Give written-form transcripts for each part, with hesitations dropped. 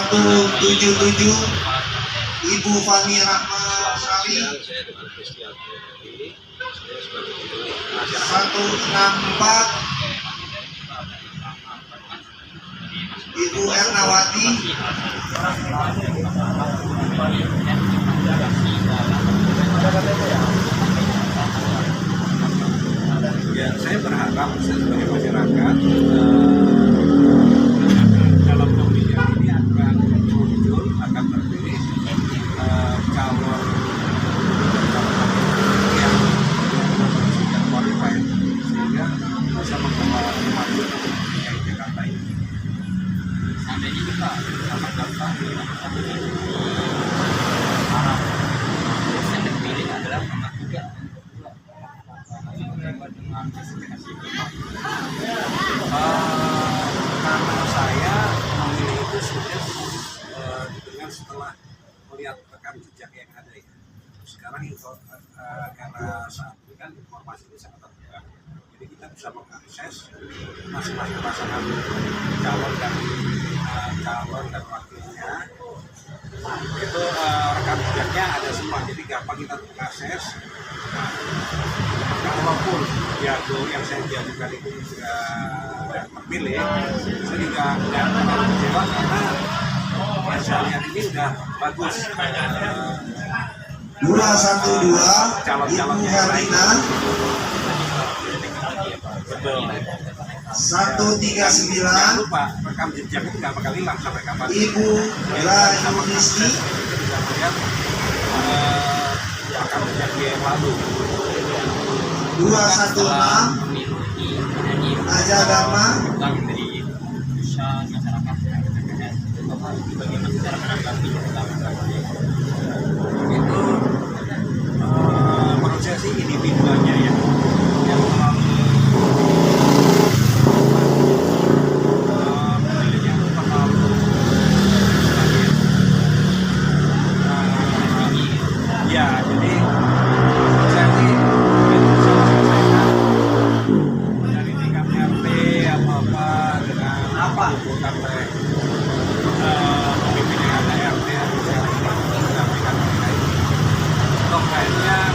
177 Ibu Fani Rahma Sari, 164 Ibu Ernawati, ya saya berharap saya sebagai masyarakat dalam pemilihan ini akan muncul, akan terpilih calon yang qualified sehingga bisa membawa maju DKI Jakarta ini. Sampai ini kita akan datang harap yang terpilih adalah nomor 3 dengan spesifikasi karena saya memilih itu sudah dengan setelah melihat rekam jejak yang ada ya. Sekarang karena saat ini kan informasi ini sangat terbuka, jadi kita bisa mengakses masing-masing pasangan calon dan wakilnya itu rekam jejaknya ada semua, jadi gampang kita mengakses. Walaupun jago yang saya jagokan itu sudah terpilih, saya juga tidak terlalu kecewa karena yang saya lihat ini sudah bagus. 212 Calon-calon Ibu yang lain. Herlina, Betul. 139 Jangan lupa rekam jejak itu nggak bakal hilang sampai kapan. Ibu Rayu Rizki, Kita bisa melihat rekam jejak yang lalu. 216 Aja Dharma, Itu menurut saya sih individualnya ya yang memilihnya itu terlalu ya, jadi saya sih bisa menyelesaikan dari tingkat RT apa dengan bukan pemimpin yang ada RT atau kayaknya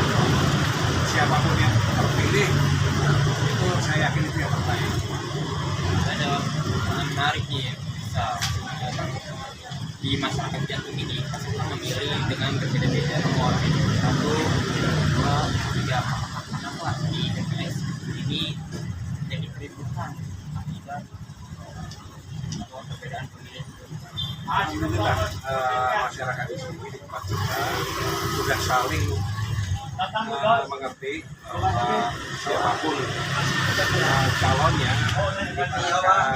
siapapun yang terpilih itu saya yakin itu yang terbaik. Ada menarik nih bisa di masyarakat Jatim ini kita memilih dengan berbeda-beda nomor 1, 2, 3. Kenapa di TPS ini jadi keributan akibat atau perbedaan pemilihan? Alhamdulillah masyarakat di sini di tempat kita sudah saling mengerti bahwa siapapun calonnya kita akan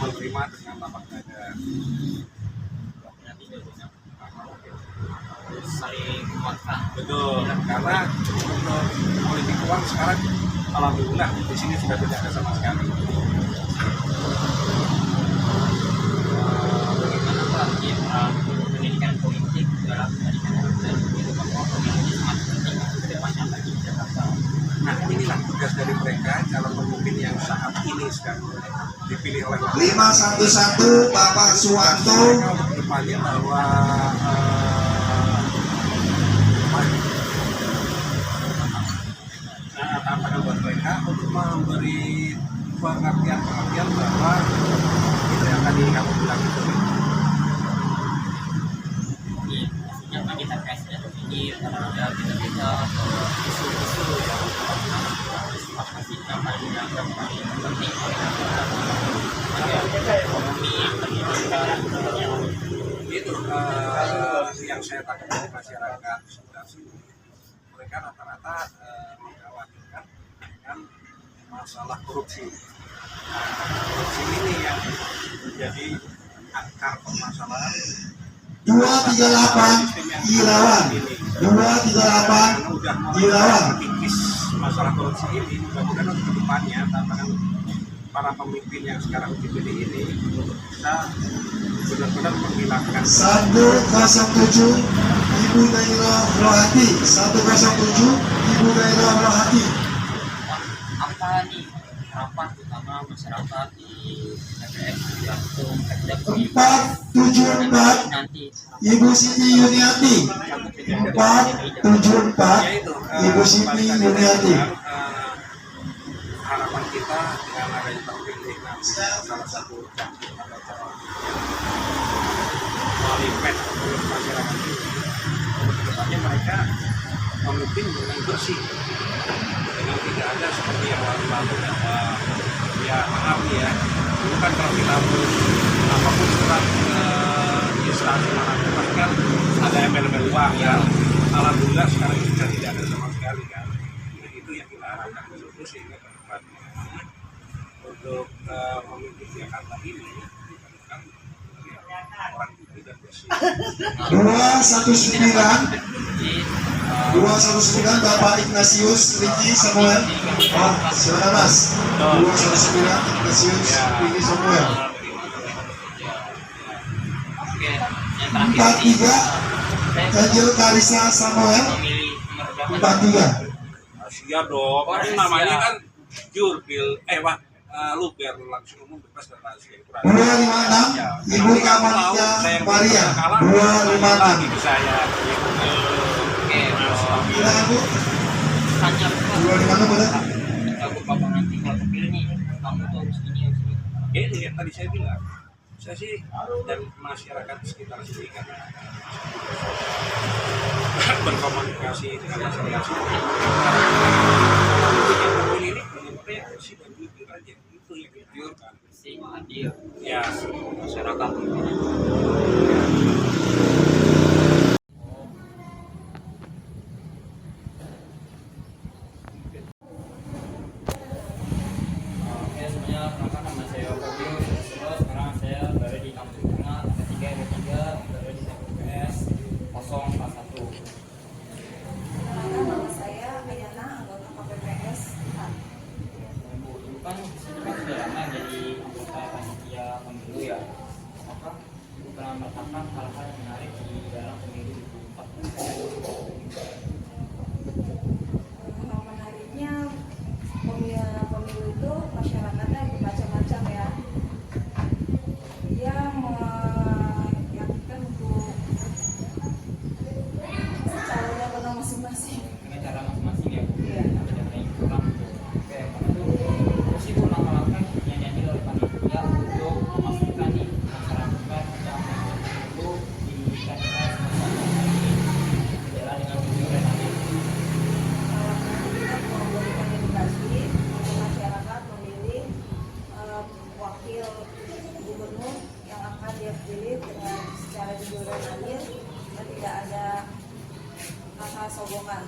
menerima dengan lapang dada. Saling menguatkan. Betul, karena untuk politik uang sekarang alhamdulillah di sini sudah tidak ada sama sekali. Bagaimana Pak pendidikan politik dalam pendidikan dan itu bahwa pemilih sangat penting ke depannya bagi Jakarta. Nah inilah tugas dari mereka calon pemimpin yang saat ini sedang dipilih oleh 511 Bapak Suwanto, mereka untuk depannya bahwa tantangan buat mereka untuk memberi pengertian bahwa itu yang tadi kamu bilang itu. Yang bagi TPS dan ini ada kita isu-isu yang masih paling dianggap paling penting ekonomi pendidikan Itu yang saya tangkap dari masyarakat sebelah sini, mereka rata-rata mengkhawatirkan dengan masalah korupsi. Korupsi ini yang menjadi akar permasalahan. 238 Irawan, 238 Irawan, Kikis masalah korupsi ini mudah-mudahan untuk kedepannya tantangan para pemimpin yang sekarang dipilih ini bisa benar-benar menghilangkan 107 Ibu Naira Rohati, 107 Ibu Naira Rohati. apa nih harapan utama semua masyarakat di TPS Jantung Pemda 474 nanti Ibu Siti Yuniati. 474 Ya itu, Ibu Siti balik lagi Yuniati. dengan, harapan kita dengan adanya terpilih nanti salah satu cantik atau calon melalui pet untuk masyarakat ini, kedepannya mereka memimpin dengan bersih, dengan tidak ada seperti yang lalu-lalu. Ya maaf ya, dulu kan kalau kita apapun surat instansi manapun pasti kan ada embel-embel uang ya. Alhamdulillah sekarang itu sudah tidak ada sama sekali kan. Nah, itu yang kita harapkan dulu sehingga ke depannya untuk memimpin Jakarta ini kan orang itu dan bersih. 219 Bapak Ignatius Riki Samuel. Oh, silakan Mas. 219 Ignatius Riki Samuel. Oke, yang terakhir 43 Angel Karisa Samuel. memilih nomor berapa? 43 Siap dong, kan namanya kan Jurbil, lu biar langsung umum bebas dan rahasia. 256 Ibu Kamalika Maria. 256 Saya Oke, Silakan Bu. tanya Pak, 256 benar. aku bapak nanti kalau terpilih nih, kamu tuh harus ini harus ini. ini yang tadi saya bilang, saya sih dan masyarakat sekitar sini kan berkomunikasi dengan masyarakat sini. Yang ini benar-benar yang bersih dan jujur aja, itu yang jujur kan. Bersih, adil, Ya, masyarakat. Oke, semuanya perkenalkan nama saya Fabio. Sekarang saya berada di Kampung Tengah, RT 3 RW 3, berada di TPS 041. Nama saya Ayana, anggota KPPS 4. Ibu, ibu kan disini kan sudah lama jadi anggota panitia pemilu ya. Apakah ibu pernah merasakan hal-hal yang menarik di dalam pemilu 2024? Hal menariknya pemilu itu masyarakatnya bermacam-macam ya. Dia meyakinkan untuk calonnya benar masing-masing. Dengan cara masing-masing ya, Bu. Iya. Ada yang kurang. Oke, karena itu terus ibu langkah-langkah yang diambil oleh panitia untuk memastikan nih masyarakat yang itu di TPS berjalan dengan jujur dan adil. Kita memberikan edukasi untuk masyarakat memilih wakil gubernur yang akan dia pilih dengan secara jujur dan adil dan tidak ada hal-hal sogokan.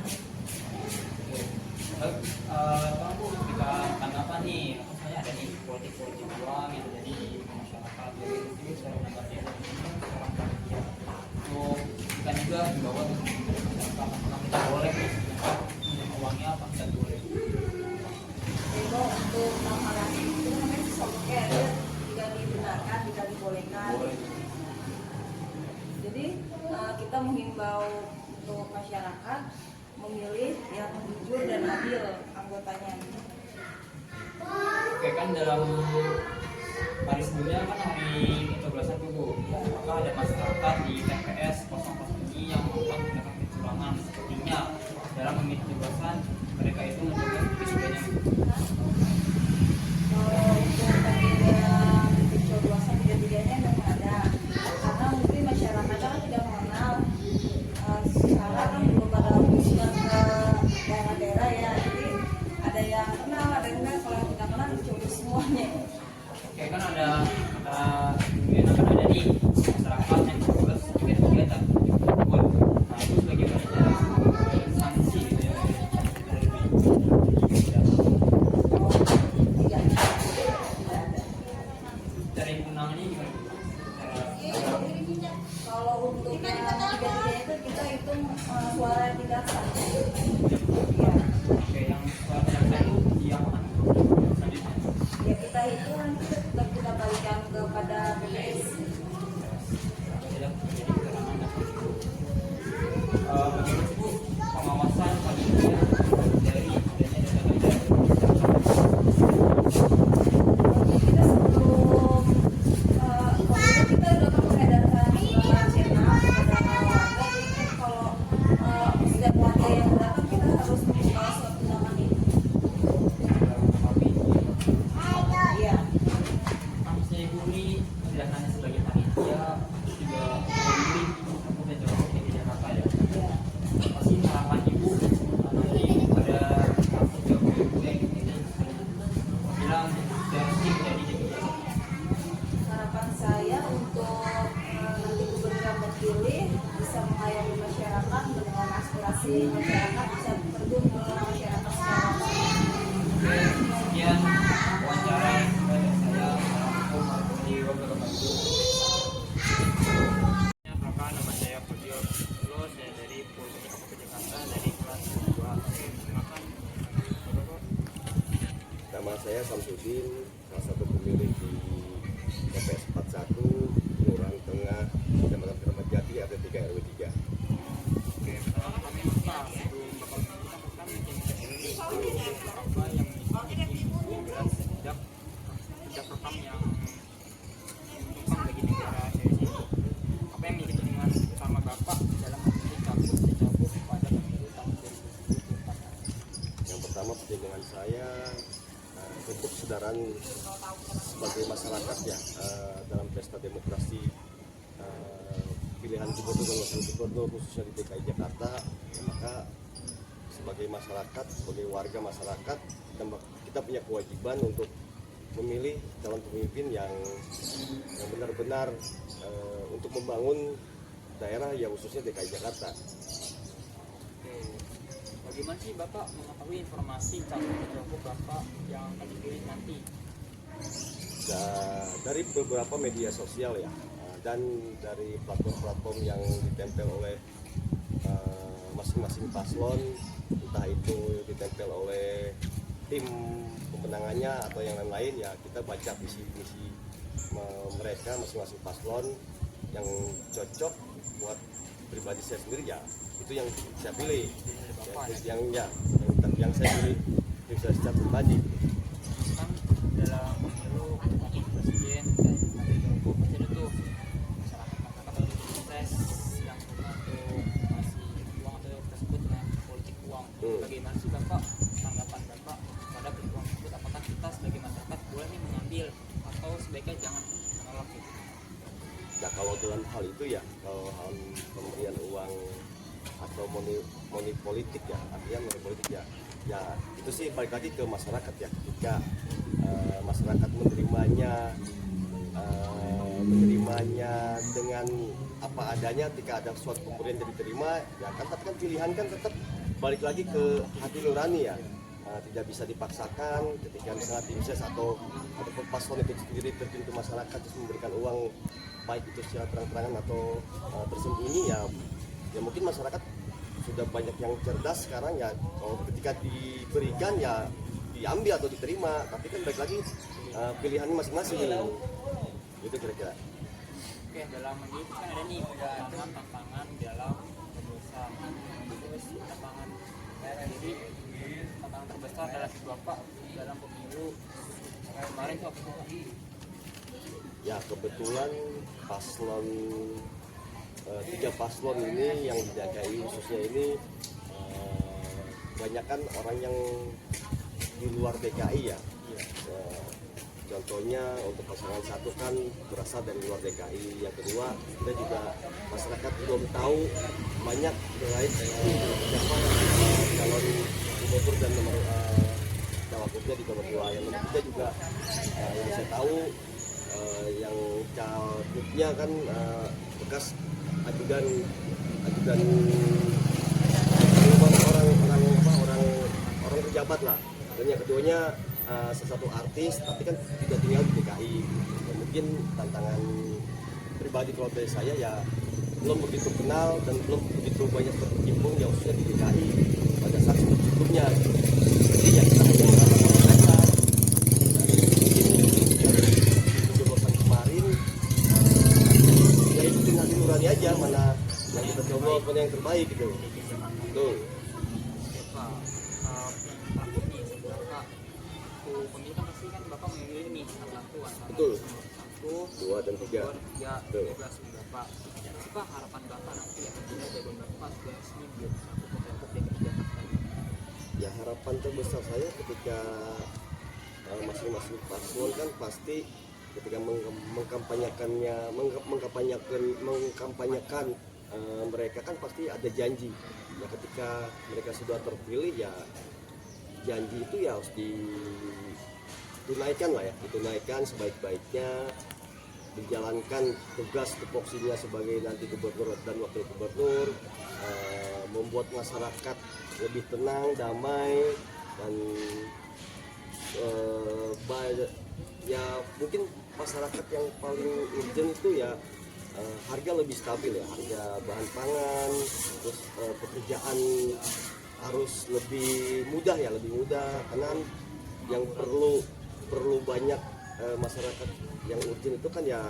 Bang Bu, ketika tanggapan nih, saya ada nih politik-politik uang yang terjadi di masyarakat, jadi ini secara negatif seorang panitia. Untuk kita juga dibawa untuk masyarakat, apakah kita boleh nih punya uangnya apa tidak boleh? Jadi untuk hal-hal itu namanya sogokan, dia tidak dibenarkan, tidak dibolehkan. Boleh. Jadi kita menghimbau untuk masyarakat memilih yang jujur dan adil anggotanya. Oke, kan dalam hari sebelumnya kan hari pencoblosan tuh Bu, apakah ada masyarakat di TPS 00 ini yang melakukan tindakan kecurangan? Sepertinya dalam memilih pencoblosan mereka itu mencoblos lebih sebanyak Kalau untuk pemilihan pencoblosan tiga-tiganya memang ada, karena mungkin masyarakatnya kan tidak mengenal. Sekarang kan belum ada usulan ke daerah-daerah ya, jadi ada yang kenal, ada yang enggak. Kalau yang tidak kenal dicoblos semuanya. Oke, kan ada kemudian akan ada nih masyarakat yang coblos tiga-tiga tak ikut. Nah itu sebagai cara sanksi gitu ya. Tidak ada. Dari undangannya gimana? Kalau untuk yang tiga-tiganya itu kita hitung suara yang tidak sah. Ya. Oke, yang suara tidak itu diapakan selanjutnya? Ya kita hitung nanti tetap kita balikan kepada BPS. Tidak terjadi keterangan dan itu. Bagaimana Bu pengawasan panitia dari adanya data-data si masyarakat bisa terjun ke masyarakat secara Oke, sekian wawancara dari saya di Wabarakatuh. Perkenalkan, nama saya Fabio Lo, saya dari Politeknik Kabupaten Jakarta dari kelas 2. Oke, silakan. Nama saya Samsudin, salah satu pemilik di TPS 41, Kelurahan Tengah, Kecamatan Keramat Jati, RT 3 RW 3. Oke, pertama kami Pak, sebelum Bapak kita pertama bikin ini apa yang jelas sejak rekam yang menguntungkan bagi negara CSI. Apa yang menjadi pertimbangan utama Bapak dalam memilih cabut pada pemilu tahun 2024? Yang pertama pertimbangan saya untuk kesadaran sebagai masyarakat ya dalam pesta demokrasi pilihan gubernur dan wakil gubernur khususnya di DKI Jakarta, maka sebagai masyarakat, sebagai warga masyarakat, kita punya kewajiban untuk memilih calon pemimpin yang benar-benar untuk membangun daerah yang khususnya DKI Jakarta. Oke, bagaimana sih Bapak mengetahui informasi calon pejabat Bapak yang akan dipilih nanti? Dari beberapa media sosial ya, dan dari platform-platform yang ditempel oleh masing-masing paslon, entah itu ditempel oleh tim pemenangannya atau yang lain-lain, ya kita baca visi-visi mereka masing-masing paslon yang cocok buat pribadi saya sendiri, ya itu yang saya pilih, yang saya pilih bisa secara pribadi. Kan dalam pemilu wakil presiden dan wakil gubernur pasti ada tuh masyarakat harus sukses yang guna untuk masih uang atau tersebut dengan politik uang. Bagaimana sih Bapak tanggapan Bapak pada politik uang tersebut? Apakah kita sebagai masyarakat boleh nih mengambil atau sebaiknya jangan menolak gitu? Nah kalau dalam hal itu ya, kalau hal pemberian uang atau money politik ya, artinya money politik ya itu sih balik lagi ke masyarakat ya. Ketika masyarakat menerimanya dengan apa adanya, ketika ada suatu pemberian yang diterima ya kan, tapi kan pilihan kan tetap balik lagi ke hati nurani ya. Tidak bisa dipaksakan. Ketika misalnya tim ses atau paslon itu sendiri terjun ke masyarakat terus memberikan uang, baik itu secara terang-terangan atau tersembunyi, ya mungkin masyarakat sudah banyak yang cerdas sekarang ya, kalau ketika diberikan ya diambil atau diterima, tapi kan balik lagi pilihannya masing-masing gitu kira-kira. Oke, dalam mendidik kan ada nih tantangan dalam perusahaan, terus tantangan jadi tantangan terbesar dalam Bapak dalam pemilu kemarin tuh apa sih? Ya kebetulan paslon 3 paslon ini yang di DKI khususnya ini kebanyakan orang yang di luar DKI ya. Contohnya untuk pasangan satu kan berasal dari luar DKI. Yang kedua, kita juga masyarakat belum tahu banyak terkait siapa calon gubernur dan nomor cawagupnya di nomor 2. Yang nomor 3 juga yang saya tahu yang cawagupnya kan bekas ajudan orang pejabat lah. Dan yang keduanya sesuatu artis, tapi kan tidak tinggal di DKI. Ya, mungkin tantangan pribadi kalau dari saya ya belum begitu kenal dan belum begitu banyak berkecimpung yang khususnya di DKI pada saat sebelumnya. Jadi ya kita hanya mengatakan saja. Pencoblosan kemarin ya ikutin hati nurani aja, mana yang kita coba mana yang terbaik gitu. Betul. Pemilih kan pasti kan Bapak memilih nih satu antara Betul. 1, 2 dan 3. 2, 3, Betul. 13 Bapak. Apa harapan Bapak nanti apabila jagoan Bapak sudah resmi menjadi satu pejabat DKI Jakarta? Ya harapan terbesar saya ketika masing-masing paslon kan pasti ketika mengkampanyekan mereka kan pasti ada janji. Ya ketika mereka sudah terpilih ya janji itu ya harus ditunaikan lah ya, ditunaikan sebaik-baiknya, dijalankan tugas tupoksinya sebagai nanti gubernur dan wakil gubernur, membuat masyarakat lebih tenang, damai, dan ya mungkin masyarakat yang paling urgent itu ya harga lebih stabil ya, harga bahan pangan, terus pekerjaan harus lebih mudah ya, lebih mudah, karena yang perlu banyak masyarakat yang urgent itu kan ya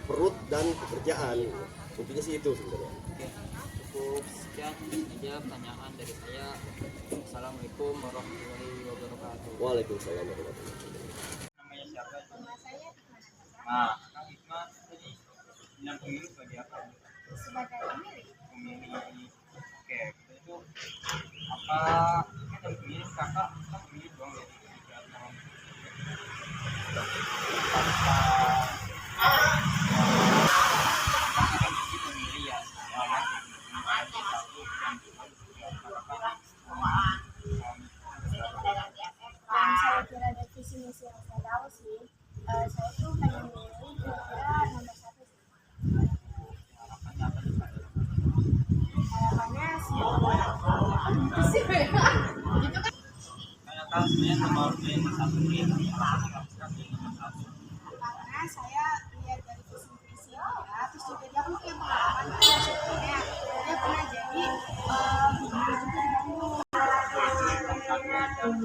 perut dan pekerjaan, intinya sih itu sebenarnya. Oke, cukup sekian aja pertanyaan dari saya. Assalamualaikum warahmatullahi wabarakatuh. Waalaikumsalam warahmatullahi wabarakatuh. Namanya siapa? Nama saya Hikmah. Nah, Kang Hikmah tadi bilang pemilu sebagai apa? Sebagai pemilih, Pemilih. Oke, kita itu apa? Kan dalam pemilih kakak kan pemilih doang ya. Tidak dalam pemilih ya. yang saya kira dari visi misi yang saya tahu sih, saya tuh pengen milih kira-kira nomor 1 sih. Harapannya semoga itu kan Kayak kan sebenarnya nomor satu ini karena saya lihat dari visi misi dia, terus juga dia kan punya pengalaman kan sebelumnya dia pernah jadi gubernur juga di Bandung.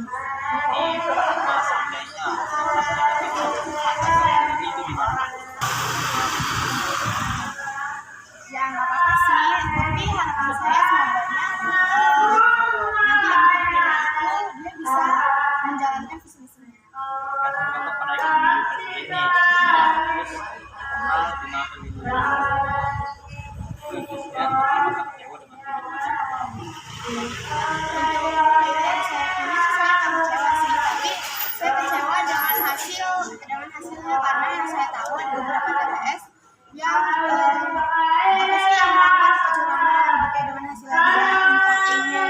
Ya nggak apa-apa sih, tapi harapan saya semoga nanti yang terpilih itu dia bisa menjalankan visi misinya. Yang saya pilih sih saya nggak kecewa sih, tapi saya kecewa dengan hasilnya karena yang saya tahu ada beberapa TPS yang apa sih yang melakukan kecurangan terkait dengan hasil votingnya.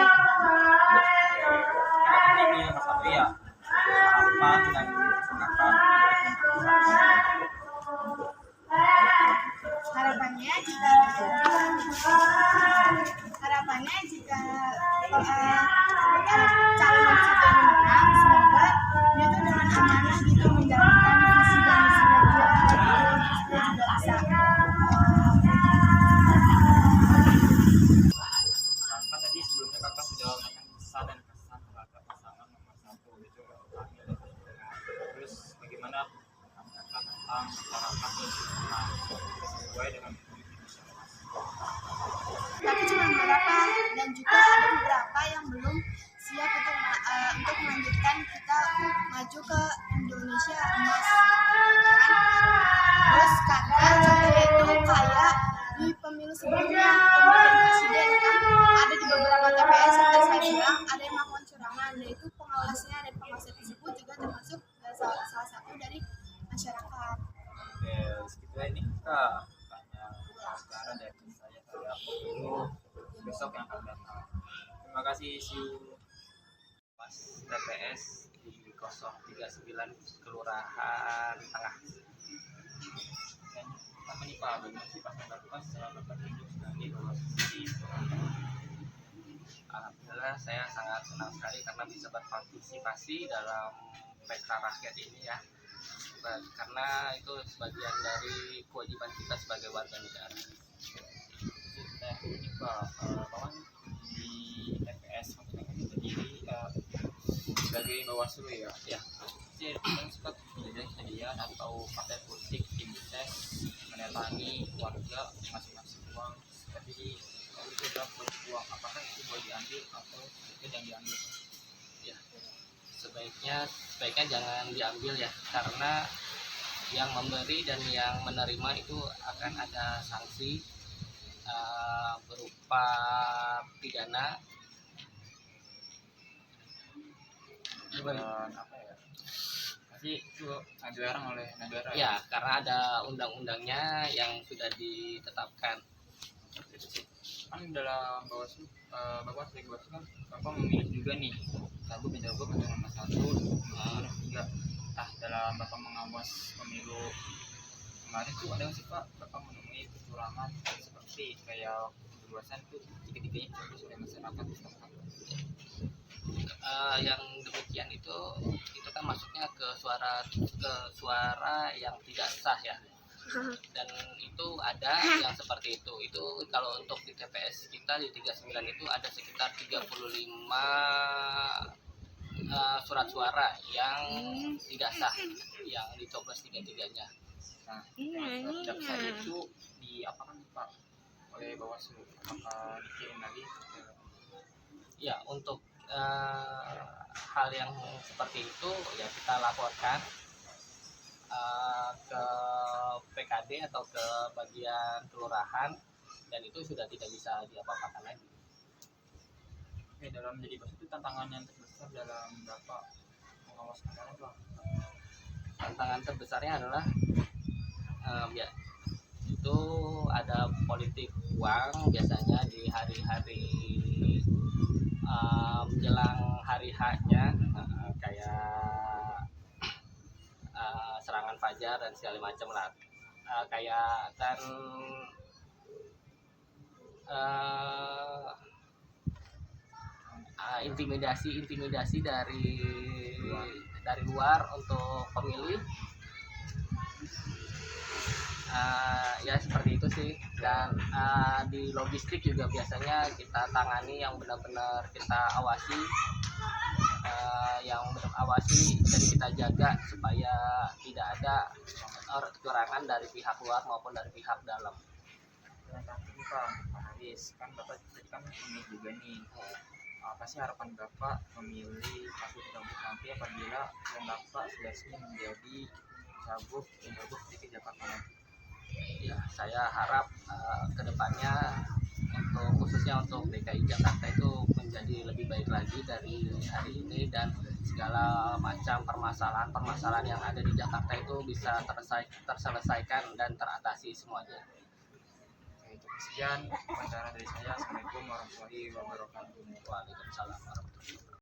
Harapannya jika calon yang satu ini menang, semoga dia tuh dengan amanah gitu menjalankan visi dan misinya dia juga bisa Kan tadi sebelumnya kakak sudah memberikan pesan dan kesan terhadap pasangan nomor satu itu Kamil. Terus bagaimana kakak tentang masyarakat sesuai dengan tapi cuma beberapa dan juga ada beberapa yang belum siap untuk melanjutkan kita maju ke Indonesia emas kan? Terus karena contohnya itu kayak di pemilu sebelumnya pemilihan presiden kan ada di beberapa TPS yang tadi saya bilang ada yang melakukan curangan, dan itu pengawasnya dan pengawasnya tersebut juga termasuk salah satu dari masyarakat. Oke, segitu ini kita tanya sekarang dari saya terhadap pemilu besok yang akan datang. Terima kasih pas TPS di 039 Kelurahan Tengah. Dan pertama nih Pak, bagaimana sih Pak melakukan secara berpetunjuk sebagai posisi Alhamdulillah saya sangat senang sekali karena bisa berpartisipasi dalam pesta rakyat ini ya. Karena itu sebagian dari kewajiban kita sebagai warga negara. Kita ini Pak, bahwa di TPS ini berdiri sebagai Bawaslu ya. Ya, jadi kita sempat kejadian atau partai politik tim ses menelangi warga masing-masing uang seperti kalau itu dapat uang, apakah itu boleh diambil atau tidak diambil? Ya, sebaiknya jangan diambil ya, karena yang memberi dan yang menerima itu akan ada sanksi berupa pidana apa ya, pasti itu dilarang oleh negara ya, karena ada undang-undangnya yang sudah ditetapkan. Kan dalam Bawaslu Bapak sebagai Bawaslu kan Bapak memilih juga nih cagup dan cagup untuk nomor 1, 2, 3. Dalam Bapak mengawas pemilu kemarin tuh ada nggak sih Pak Bapak menemui kecurangan seperti kayak pencoblosan tuh tiga-tiganya terus oleh masyarakat setempat? Yang demikian itu kan masuknya ke suara yang tidak sah ya, dan itu ada yang seperti itu kalau untuk di TPS kita di 39 itu ada sekitar 35 surat suara yang tidak sah yang dicoblos tiga-tiganya. Nah, yang tidak sah itu di apa kan Pak oleh Bawaslu, apakah dikirim lagi ke Ya, untuk hal yang seperti itu ya kita laporkan ke PKD atau ke bagian kelurahan, dan itu sudah tidak bisa diapa-apakan lagi. dalam menjadi bos itu tantangan yang terbesar dalam Bapak mengawaskan Pak? Tantangan terbesarnya adalah ya itu ada politik uang biasanya di hari-hari menjelang hari H-nya, kayak serangan fajar dan segala macam lah, kayak kan intimidasi dari luar untuk pemilih. Ya seperti itu sih, dan di logistik juga biasanya kita tangani yang benar-benar kita awasi, dan kita jaga supaya tidak ada kecurangan dari pihak luar maupun dari pihak dalam. Yang terakhir nih Pak Haris, kan Bapak tadi kan pemilih juga nih, apa sih harapan Bapak memilih Pak nanti apabila yang Bapak seleksi menjadi cagup di Jakarta nanti? Ya, saya harap kedepannya khususnya untuk DKI Jakarta itu menjadi lebih baik lagi dari hari ini, dan segala macam permasalahan yang ada di Jakarta itu bisa terselesaikan dan teratasi semuanya. Itu sekian wawancara dari saya. Assalamualaikum warahmatullahi wabarakatuh. Waalaikumsalam warahmatullahi wabarakatuh.